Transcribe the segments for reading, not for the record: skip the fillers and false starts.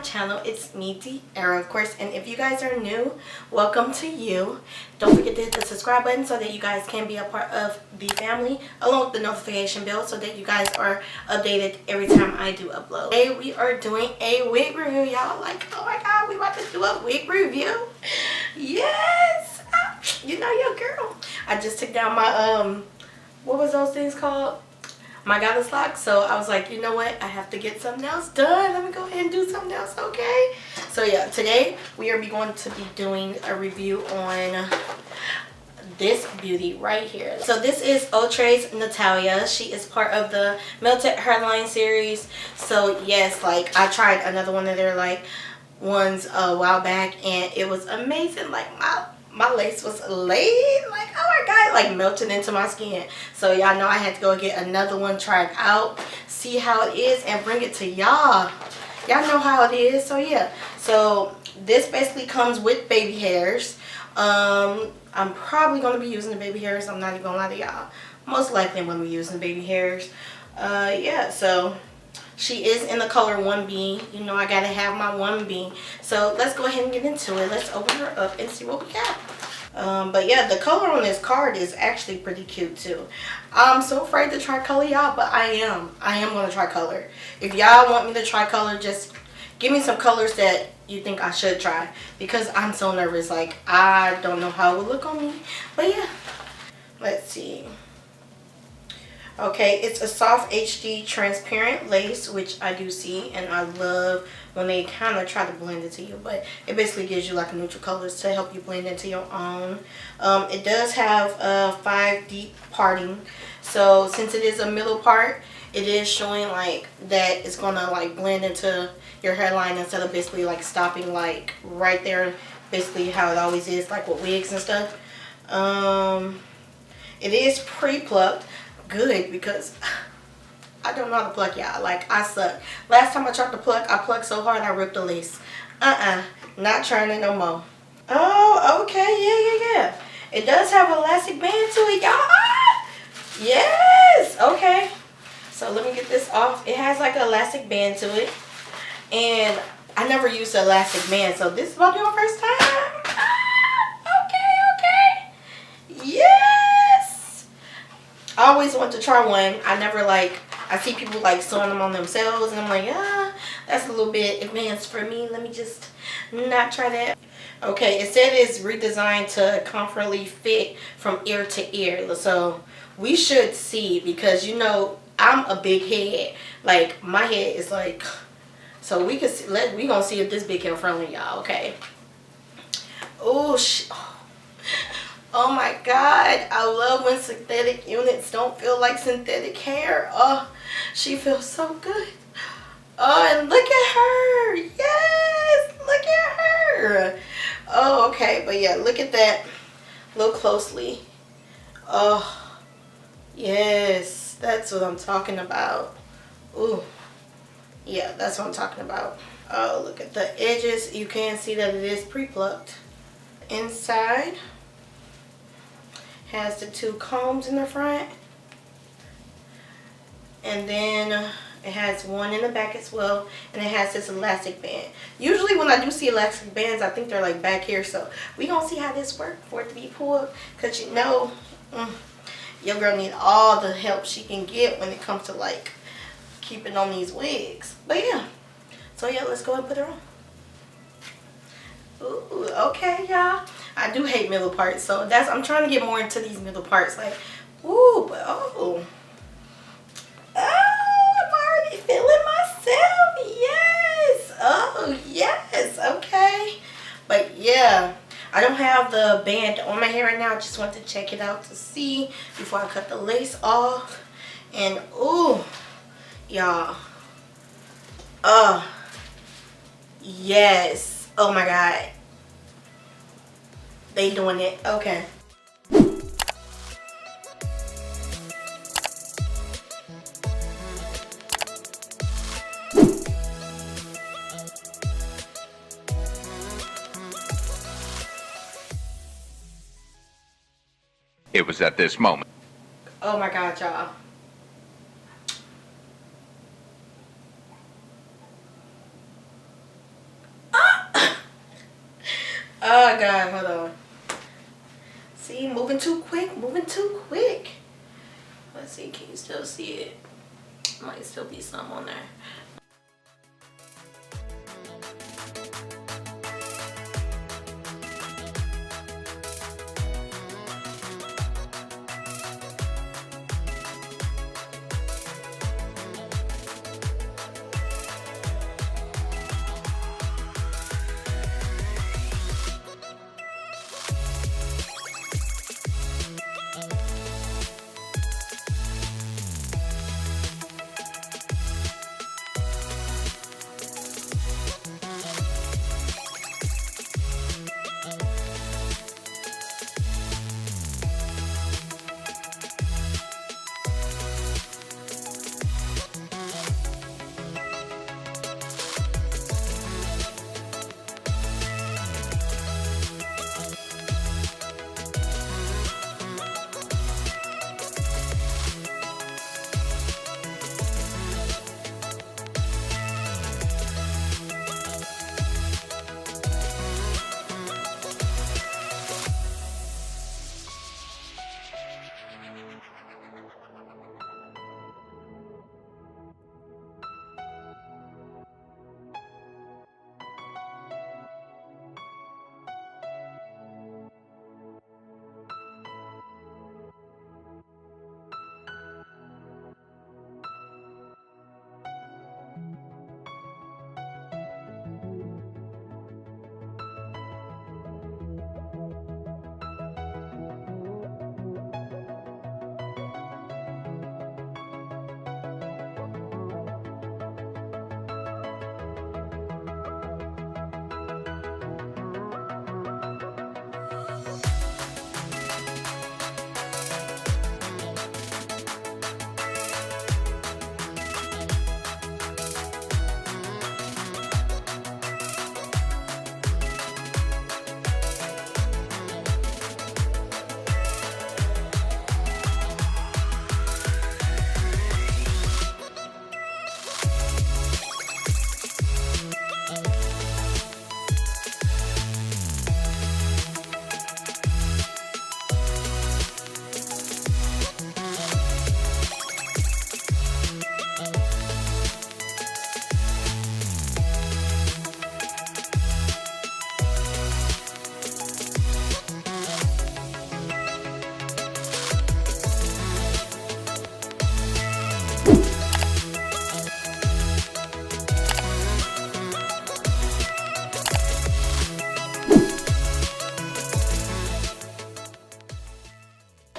channel. It's me, Tiara, of course, and if you guys are new, welcome to you. Don't forget to hit the subscribe button so that you guys can be a part of the family, along with the notification bell so that you guys are updated every time I do upload. Today we are doing a wig review, y'all. Like, oh my god, we about to do a wig review. Yes, you know your girl. I just took down my what was those things called? My goddess lock. So I was like, you know what, I have to get something else done. Let me go ahead and do something else. Okay, so yeah, today we are going to be doing a review on this beauty right here. So this is Outre's Natalia. She is part of the Melted Hairline series. So yes, like I tried another one of their like ones a while back and it was amazing. Like my lace was laid, like oh my god, like melted into my skin. So y'all know I had to go get another one, try it out, see how it is, and bring it to y'all. Y'all know how it is. So yeah, so this basically comes with baby hairs. I'm probably going to be using the baby hairs. I'm not even gonna lie to y'all, most likely I'm going to be using the baby hairs. Yeah, so she is in the color 1B. You know I gotta have my 1B. So let's go ahead and get into it. Let's open her up and see what we got. But yeah, the color on this card is actually pretty cute too. I'm so afraid to try color, y'all, but I am gonna try color. If y'all want me to try color, just give me some colors that you think I should try, because I'm so nervous. Like I don't know how it will look on me. But yeah, let's see. Okay, it's a soft HD transparent lace, which I do see, and I love when they kind of try to blend it to you, but it basically gives you like a neutral colors to help you blend into your own. It does have 5 deep parting, so since it is a middle part, it is showing like that it's gonna like blend into your hairline instead of basically like stopping like right there, basically how it always is like with wigs and stuff. It is pre-plucked. Good, because I don't know how to pluck, y'all. Like I suck. Last time I tried to pluck, I plucked so hard I ripped the lace. Not trying it no more. Oh, okay, yeah. It does have an elastic band to it, y'all. Yes, okay. So let me get this off. It has like an elastic band to it, and I never used an elastic band, so this is about to be my first time. Okay. Yes. I always want to try one. I never like, I see people like sewing them on themselves and I'm like, that's a little bit advanced for me. Let me just not try that. Okay, it said it's redesigned to comfortably fit from ear to ear. So we should see, because you know I'm a big head. Like my head is like, so we can see, we gonna see if this big hair friendly, y'all. Okay. Oh my god, I love when synthetic units don't feel like synthetic hair. Oh, she feels so good. Oh, and look at her. Yes, look at her. Oh, okay, but yeah, look at that. Look closely. Oh, yes, that's what I'm talking about. Ooh, yeah, that's what I'm talking about. Oh, look at the edges. You can see that it is pre-plucked. Inside has the 2 combs in the front, and then it has one in the back as well, and it has this elastic band. Usually when I do see elastic bands, I think they're like back here, so we gonna see how this works for it to be pulled, because you know your girl need all the help she can get when it comes to like keeping on these wigs. But yeah, so yeah, let's go ahead and put her on. Ooh, okay, y'all. I do hate middle parts, so that's, I'm trying to get more into these middle parts. Like, ooh, but I'm already feeling myself. Yes. Oh, yes. Okay. But yeah, I don't have the band on my hair right now. I just want to check it out to see before I cut the lace off. And ooh, y'all. Yes. Oh my god. They doing it. Okay. It was at this moment. Oh my god, y'all. Oh god, hold on. See, moving too quick, moving too quick. Let's see, can you still see it? Might still be some on there.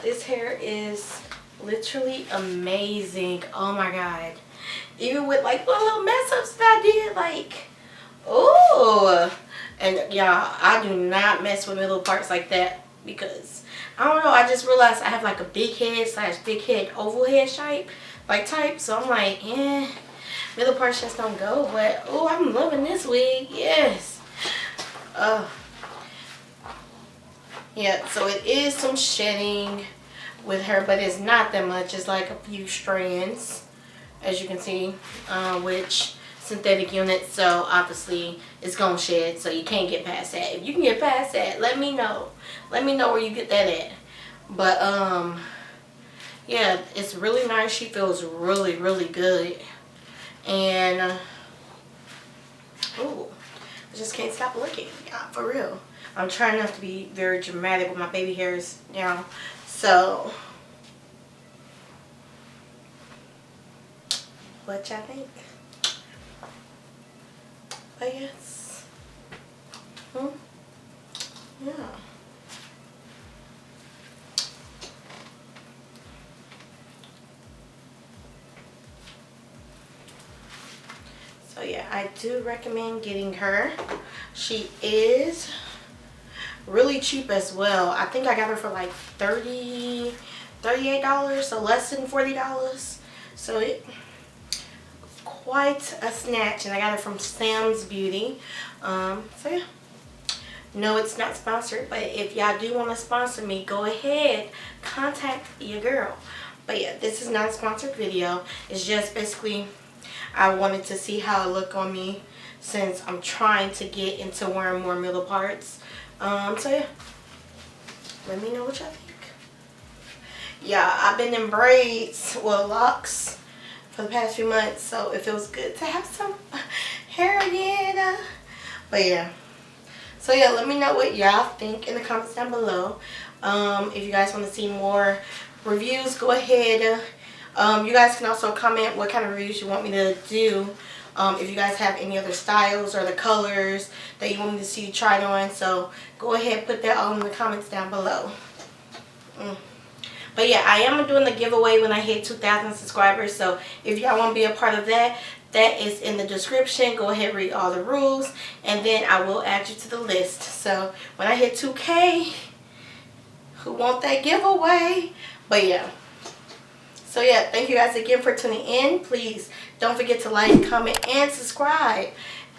This hair is literally amazing. Oh my god. Even with like the little mess ups that I did, like, oh. And y'all, I do not mess with middle parts like that because I don't know, I just realized I have like a big head / big head oval head type, so I'm like, middle parts just don't go. But oh, I'm loving this wig. Yes. Yeah, so it is some shedding with her, but it's not that much. It's like a few strands, as you can see, which synthetic unit, so obviously it's gonna shed, so you can't get past that. If you can get past that, let me know. Let me know where you get that at. But yeah, it's really nice. She feels really, really good. And oh, I just can't stop looking. Yeah, for real. I'm trying not to be very dramatic with my baby hairs now. So, what y'all think? But yes. Yeah. So yeah, I do recommend getting her. She is really cheap as well. I think I got her for like $38, so less than $40. So it quite a snatch, and I got her from Sam's Beauty. So yeah, no, it's not sponsored, but if y'all do want to sponsor me, go ahead, contact your girl. But yeah, this is not a sponsored video. It's just basically I wanted to see how it looked on me since I'm trying to get into wearing more middle parts. So yeah, let me know what y'all think. Yeah, I've been in braids, well, locks for the past few months, so it feels good to have some hair again. But yeah, so yeah, let me know what y'all think in the comments down below. If you guys want to see more reviews, go ahead. You guys can also comment what kind of reviews you want me to do. If you guys have any other styles or the colors that you want me to see tried on, so go ahead, put that all in the comments down below. But yeah, I am doing the giveaway when I hit 2,000 subscribers, so if y'all want to be a part of that, that is in the description. Go ahead, read all the rules, and then I will add you to the list. So when I hit 2K, who want that giveaway? But yeah. So yeah, thank you guys again for tuning in. Please don't forget to like, comment, and subscribe.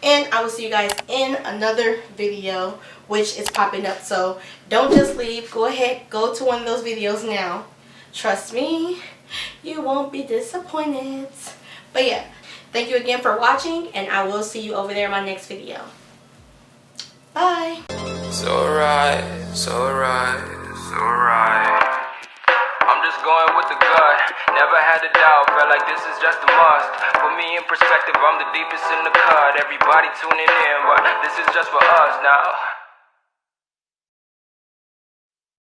And I will see you guys in another video, which is popping up. So don't just leave. Go ahead, go to one of those videos now. Trust me, you won't be disappointed. But yeah, thank you again for watching, and I will see you over there in my next video. Bye. It's alright, it's alright, it's alright. I'm just going with the gut, never had a doubt, felt like this is just a must. Put me in perspective, I'm the deepest in the cut. Everybody tuning in, but this is just for us now.